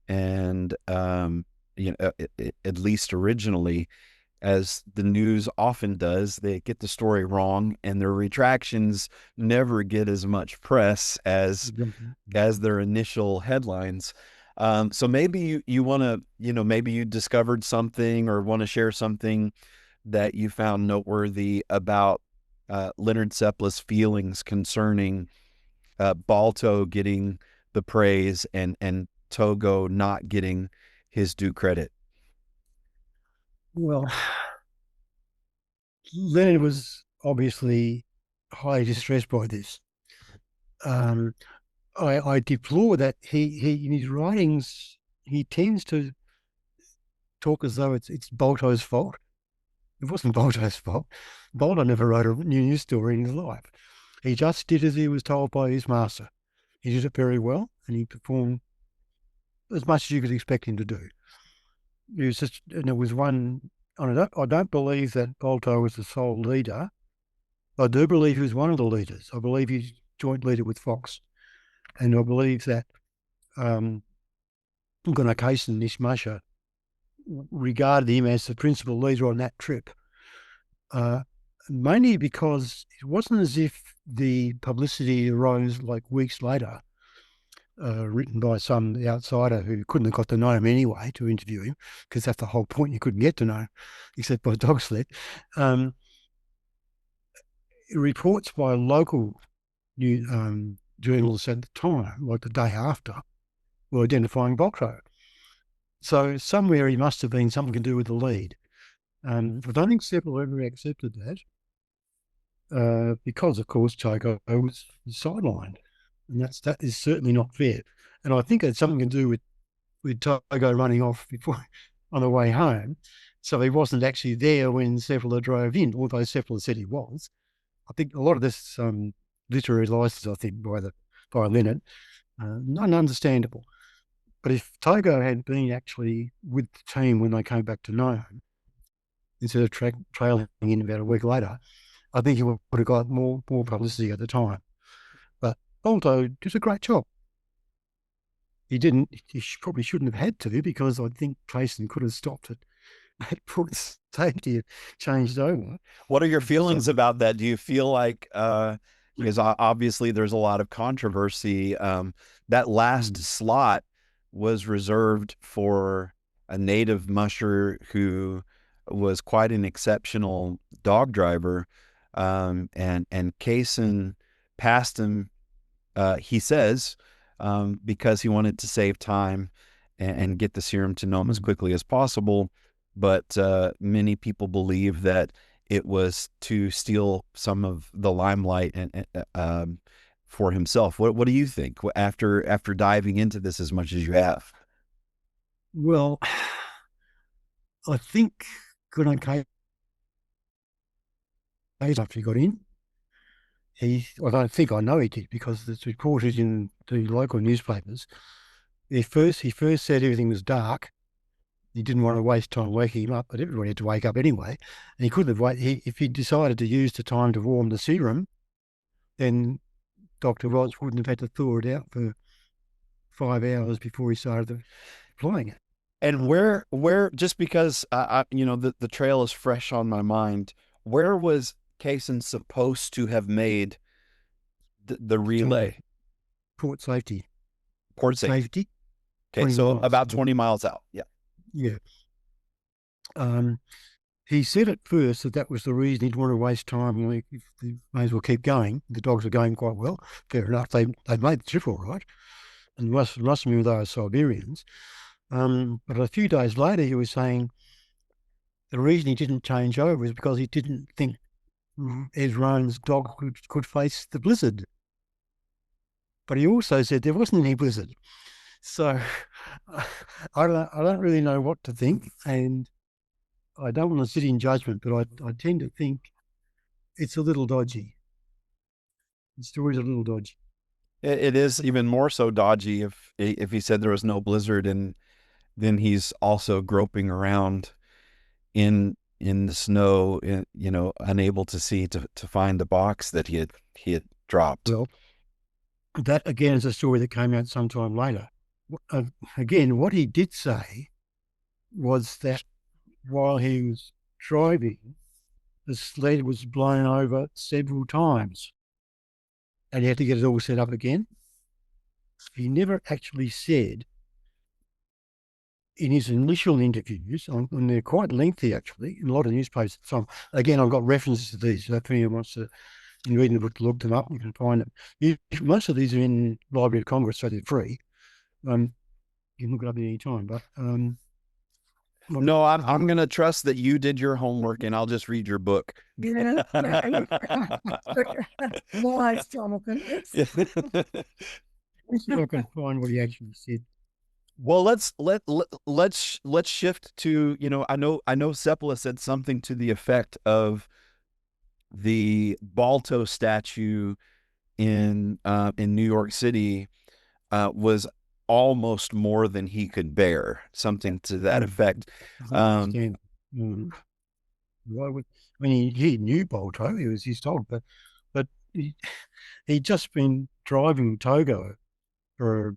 And, at least originally, as the news often does, they get the story wrong and their retractions never get as much press as their initial headlines. So maybe you want to, maybe you discovered something or want to share something that you found noteworthy about Leonard Seppler's feelings concerning Balto getting the praise and Togo not getting his due credit. Well, Leonard was obviously highly distressed by this. I deplore that he in his writings he tends to talk as though it's Balto's fault. It wasn't Balto's fault. Balto never wrote a new news story in his life. He just did as he was told by his master. He did it very well, and he performed as much as you could expect him to do. It was just, and there was one. I don't believe that Balto was the sole leader. I do believe he was one of the leaders. I believe he's joint leader with Fox, and I believe that Gunnar and Nishmasha regarded him as the principal leader on that trip. Mainly because it wasn't as if the publicity arose like weeks later, written by some outsider who couldn't have got to know him anyway to interview him, because that's the whole point. You couldn't get to know him except by dog sled. Reports by local journalists at the time, like the day after, were identifying Bolto. So somewhere he must have been something to do with the lead. I don't think Seppel ever accepted that because, of course, Togo was sidelined. And that is certainly not fair. And I think it had something to do with Togo running off before on the way home. So he wasn't actually there when Seppel drove in, although Seppel said he was. I think a lot of this literary license, I think, by Leonard, ununderstandable. But if Togo had been actually with the team when they came back to Nome, instead of trailing in about a week later, I think he would have got more publicity at the time. But Bolto did a great job. He probably shouldn't have had to, because I think Clayson could have stopped it at point safety and changed over. What are your feelings about that? Do you feel like, because obviously there's a lot of controversy, that last slot was reserved for a native musher who was quite an exceptional dog driver, and Kaysen passed him, he says, because he wanted to save time and get the serum to Nome as quickly as possible. But many people believe that it was to steal some of the limelight and for himself. What do you think after diving into this as much as you have? Well, I think good on Kaysen after he got in. I don't think, I know he did, because it's reported in the local newspapers. He first said everything was dark. He didn't want to waste time waking him up, but everybody had to wake up anyway. And he couldn't have waited. If he decided to use the time to warm the serum, then Dr. Rods wouldn't have had to thaw it out for 5 hours before he started applying it. And where just because the trail is fresh on my mind, where was Kaysen supposed to have made the relay? Port safety. Port safety. Okay, 20 so miles. about 20 miles out. Yeah. Yeah. He said at first that was the reason. He didn't want to waste time. They may as well keep going. The dogs were going quite well. Fair enough. They made the trip all right. And must have they were Siberians. But a few days later, he was saying the reason he didn't change over is because he didn't think Ed Roan's dog could face the blizzard. But he also said there wasn't any blizzard. So I don't really know what to think, and I don't want to sit in judgment, but I tend to think it's a little dodgy. The story's a little dodgy. It is even more so dodgy if he said there was no blizzard, and then he's also groping around in the snow, unable to see to find the box that he had dropped. Well, that again is a story that came out sometime later. Again, what he did say was that while he was driving, the sled was blown over several times and he had to get it all set up again. He never actually said in his initial interviews, and they're quite lengthy actually, in a lot of newspapers. So again, I've got references to these, so if anyone wants to, in reading the book, to look them up, you can find them. Most of these are in Library of Congress, so they're free. You can look it up at any time, but no, I'm going to trust that you did your homework, and I'll just read your book. Yeah. Wise, Jonathan. I can find what he actually said. Well, let's shift to, I know Seppala said something to the effect of the Balto statue in New York City was almost more than he could bear, something to that effect. Why would, he knew Balto, he was his dog, but he'd just been driving Togo for,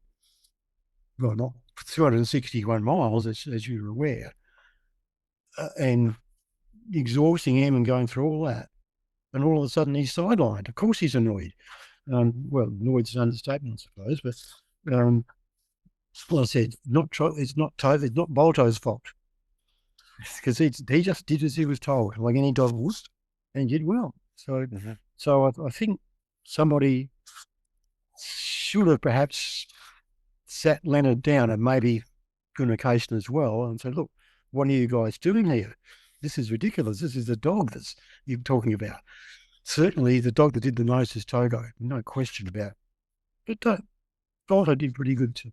well, not 261 miles, as you're aware, and exhausting him and going through all that. And all of a sudden he's sidelined. Of course he's annoyed. Well, annoyed's an understatement, I suppose, but well, I said, it's not Balto's fault, because he just did as he was told, like any dog would, and did well. So, so I think somebody should have perhaps sat Leonard down and maybe communication as well and said, look, what are you guys doing here? This is ridiculous. This is the dog that's you're talking about. Certainly the dog that did the most is Togo, no question about it. But Volta did pretty good too.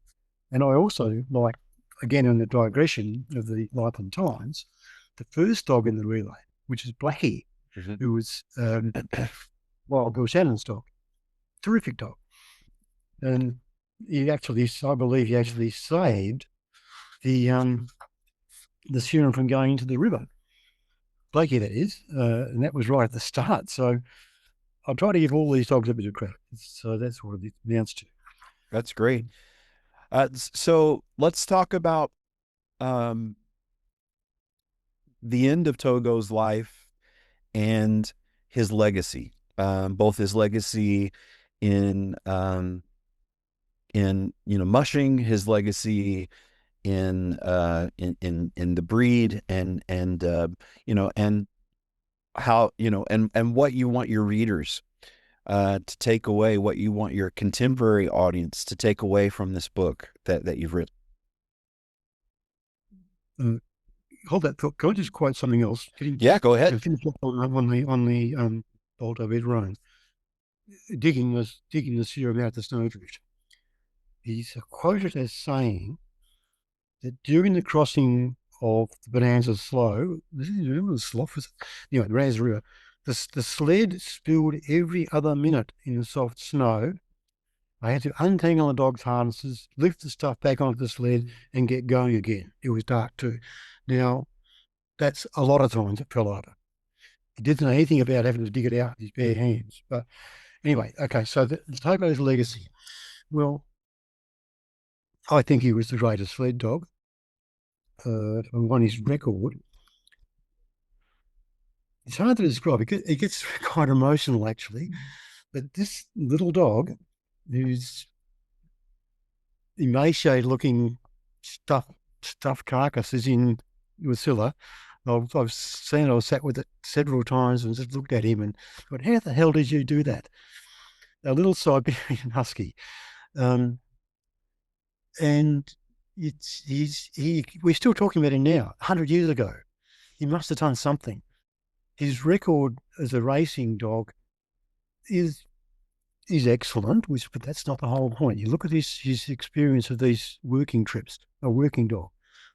And I also like, again, in the digression of the Life and Times, the first dog in the relay, which is Blackie, who was Wild Bill Shannon's dog. Terrific dog. And I believe he actually saved the serum from going into the river. Blakey, that is, and that was right at the start. So I'll try to give all these dogs a bit of credit. So that's what it amounts to. That's great. So let's talk about the end of Togo's life and his legacy, both his legacy in mushing, his legacy in the breed, and how, and what you want your readers to take away, what you want your contemporary audience to take away from this book that you've written. Hold that thought. Can I just quote something else? Yeah, go ahead. Finish up on the Bolt of Ed Ryan, digging the serum out the snowdrift. He's quoted as saying that during the crossing of the Bonanza Slough, remember the Slough? Anyway, the Bonanza River, the sled spilled every other minute in the soft snow. I had to untangle the dog's harnesses, lift the stuff back onto the sled, and get going again. It was dark too. Now, that's a lot of times it fell over. He didn't know anything about having to dig it out with his bare hands. But anyway, okay, so the Togo's legacy. Well, I think he was the greatest sled dog. On his record, it's hard to describe. It gets quite emotional, actually. But this little dog, who's emaciated-looking stuffed carcass, is in Wasilla. I've seen it. I sat with it several times and just looked at him and thought, how the hell did you do that? A little Siberian husky. And we're still talking about him now. 100 years ago, he must have done something. His record as a racing dog is excellent, but that's not the whole point. You look at his experience of these working trips, a working dog,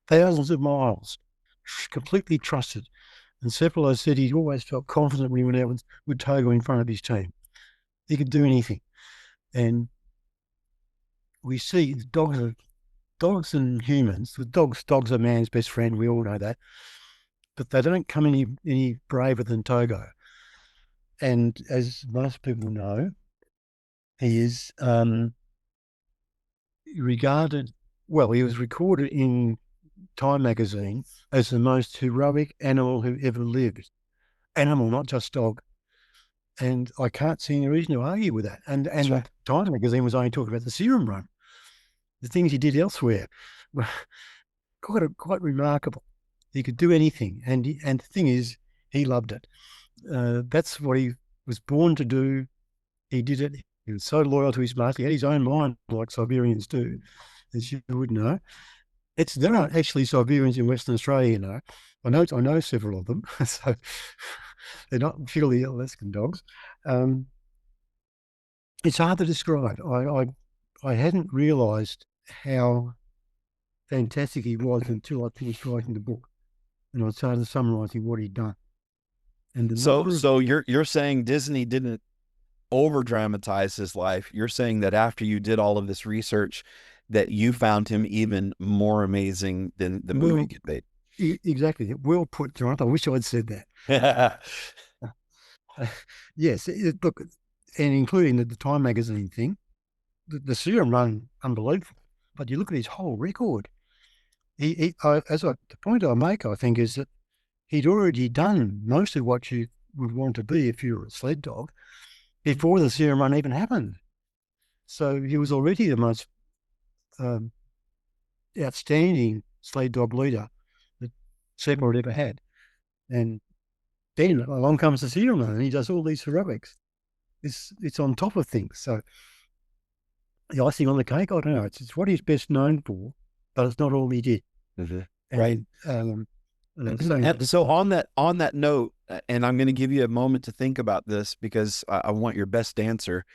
thousands of miles, completely trusted. And Cepolo said he always felt confident when he went out with Togo in front of his team. He could do anything. And we see dogs and humans. Dogs are man's best friend. We all know that, but they don't come any braver than Togo. And as most people know, he is regarded. Well, he was recorded in Time magazine as the most heroic animal who ever lived. Animal, not just dog. And I can't see any reason to argue with that. And right. Time magazine was only talking about the serum run. The things he did elsewhere were quite remarkable. He could do anything, and the thing is, he loved it. That's what he was born to do. He did it. He was so loyal to his master. He had his own mind, like Siberians do, as you would know. There are actually Siberians in Western Australia, you know. I know several of them, so they're not purely Alaskan dogs. It's hard to describe. I hadn't realised how fantastic he was until I finished writing the book, and I started summarising what he'd done. And so you're saying Disney didn't over dramatize his life. You're saying that after you did all of this research, that you found him even more amazing than the movie get made. Exactly. Well put, Jonathan. I wish I'd said that. Yes. Look, and including the Time magazine thing, the serum run, unbelievable. But you look at his whole record. The point I make, I think, is that he'd already done most of what you would want to be if you were a sled dog before the serum run even happened. So he was already the most outstanding sled dog leader that Seppo had ever had. And then along comes the serum run, and he does all these heroics. It's on top of things. So the icing on the cake, I don't know. It's what he's best known for, but it's not all he did. Right. So on that note, and I'm going to give you a moment to think about this because I want your best answer.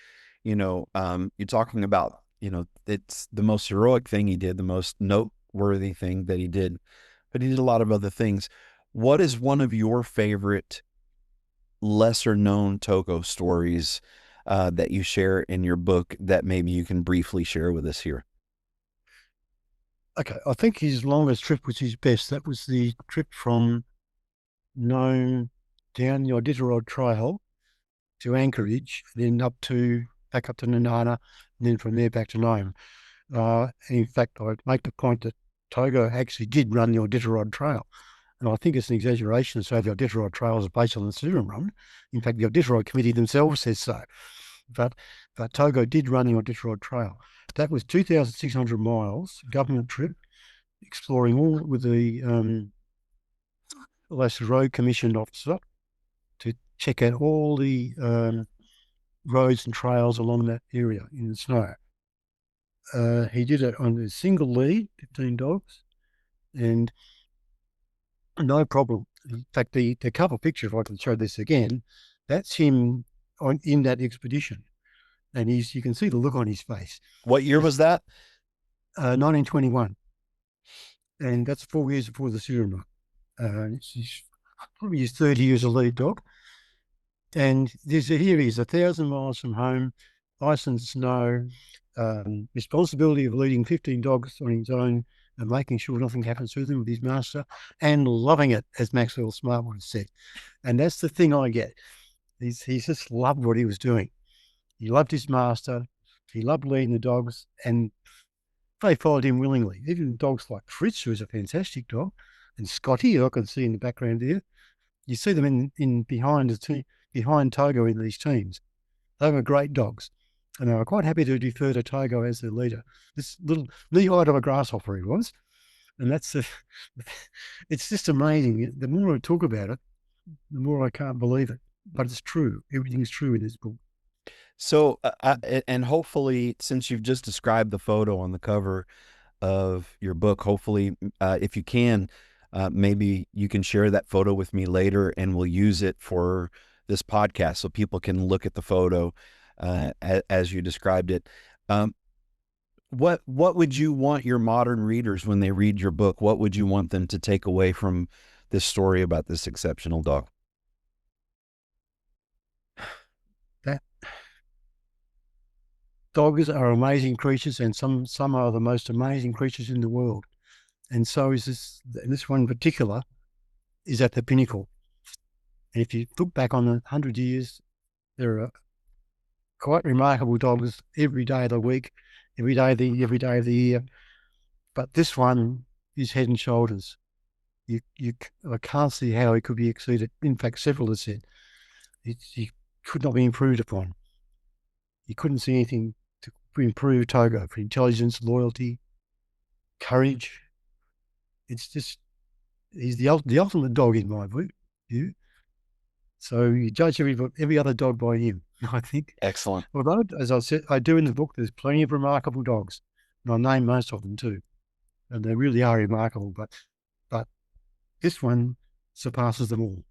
You're talking about, it's the most heroic thing he did, the most noteworthy thing that he did, but he did a lot of other things. What is one of your favorite lesser known Togo stories that you share in your book that maybe you can briefly share with us here? Okay, I think his longest trip was his best. That was the trip from Nome down the Iditarod Trail to Anchorage, then back up to Nanana, and then from there back to Nome. In fact, I make the point that Togo actually did run the Iditarod Trail. And I think it's an exaggeration to say the Iditarod Trail is based on the Surin run. In fact, the Iditarod Committee themselves says so. But Togo did run the Iditarod Trail. That was 2,600 miles, government trip, exploring all with the Alaska Road Commission officer to check out all the roads and trails along that area in the snow. He did it on a single lead, 15 dogs, and no problem. In fact, the cover picture, if I can show this again, that's him in that expedition. And you can see the look on his face. What year was that? 1921. And that's 4 years before the Surin run. He's probably his 30 years a lead dog. And here he is, 1,000 miles from home, ice and snow, responsibility of leading 15 dogs on his own and making sure nothing happens to them with his master, and loving it, as Maxwell Smart once said. And that's the thing I get. He just loved what he was doing. He loved his master. He loved leading the dogs, and they followed him willingly. Even dogs like Fritz, who is a fantastic dog, and Scotty, who I can see in the background there. You see them in behind Togo in these teams. They were great dogs, and they were quite happy to defer to Togo as their leader. This little knee-height of a grasshopper he was, and it's just amazing. The more I talk about it, the more I can't believe it. But it's true. Everything's true in this book. So, and hopefully, since you've just described the photo on the cover of your book, hopefully, if you can, maybe you can share that photo with me later, and we'll use it for this podcast so people can look at the photo as you described it. What would you want your modern readers, when they read your book, what would you want them to take away from this story about this exceptional dog? That dogs are amazing creatures, and some are the most amazing creatures in the world. And so is this one in particular is at the pinnacle. And if you look back on 100 years, there are quite remarkable dogs every day of the week, every day of the year. But this one is head and shoulders. I can't see how he could be exceeded. In fact, several have said he could not be improved upon. You couldn't see anything to improve Togo for intelligence, loyalty, courage. It's just, he's the ultimate dog in my view. So you judge every other dog by him, I think. Excellent. Although, as I said, I do in the book, there's plenty of remarkable dogs, and I name most of them too, and they really are remarkable. But this one surpasses them all.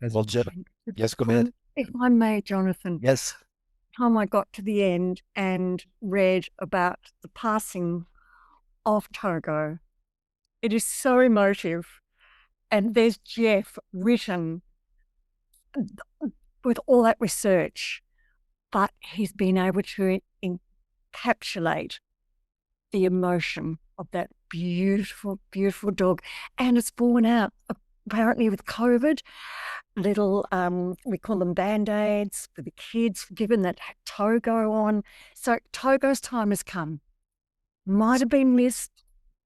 Well, Jeff, yes, go ahead. If I may, Jonathan. Yes. Time I got to the end and read about the passing of Togo, it is so emotive. And there's Jeff written with all that research, but he's been able to encapsulate the emotion of that beautiful, beautiful dog. And it's borne out, apparently, with COVID. Little, we call them Band-Aids for the kids, given that Togo on. So Togo's time has come. Might have been missed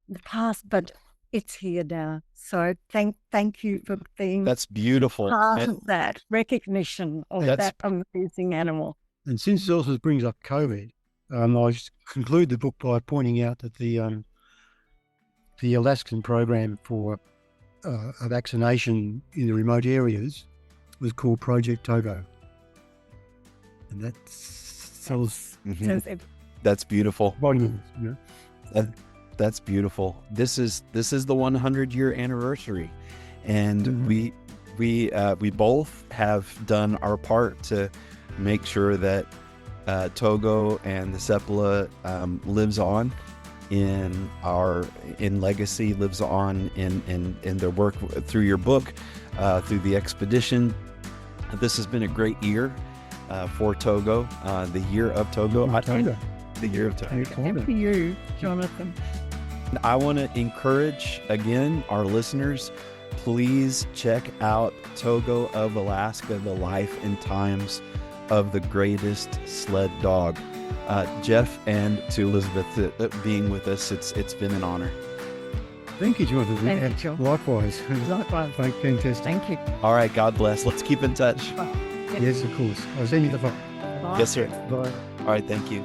in the past, but it's here now. So thank you for being That's beautiful. part of that recognition of that amazing animal. And since it also brings up COVID, I conclude the book by pointing out that the Alaskan program for a vaccination in the remote areas was called Project Togo. And that's sells Mhm. Says it- That's beautiful. volumes. You know? That's beautiful. This is the 100-year anniversary, and Mhm. we both have done our part to make sure that Togo and the Sepala lives on in legacy, lives on in their work through your book, through the expedition. This has been a great year for Togo, the year of Togo. Togo. The year of Togo. Togo. for you, Jonathan. I want to encourage again our listeners, please check out Togo of Alaska, the life and times of the greatest sled dog. Jeff, and to Elizabeth being with us, it's been an honor. Thank you, Jonathan. Thank you, And John. likewise. Likewise. Fantastic. Thank you. All right, God bless. Let's keep in touch. Yes, of course. I'll send you the phone. Bye. Yes, sir. Bye. All right, thank you.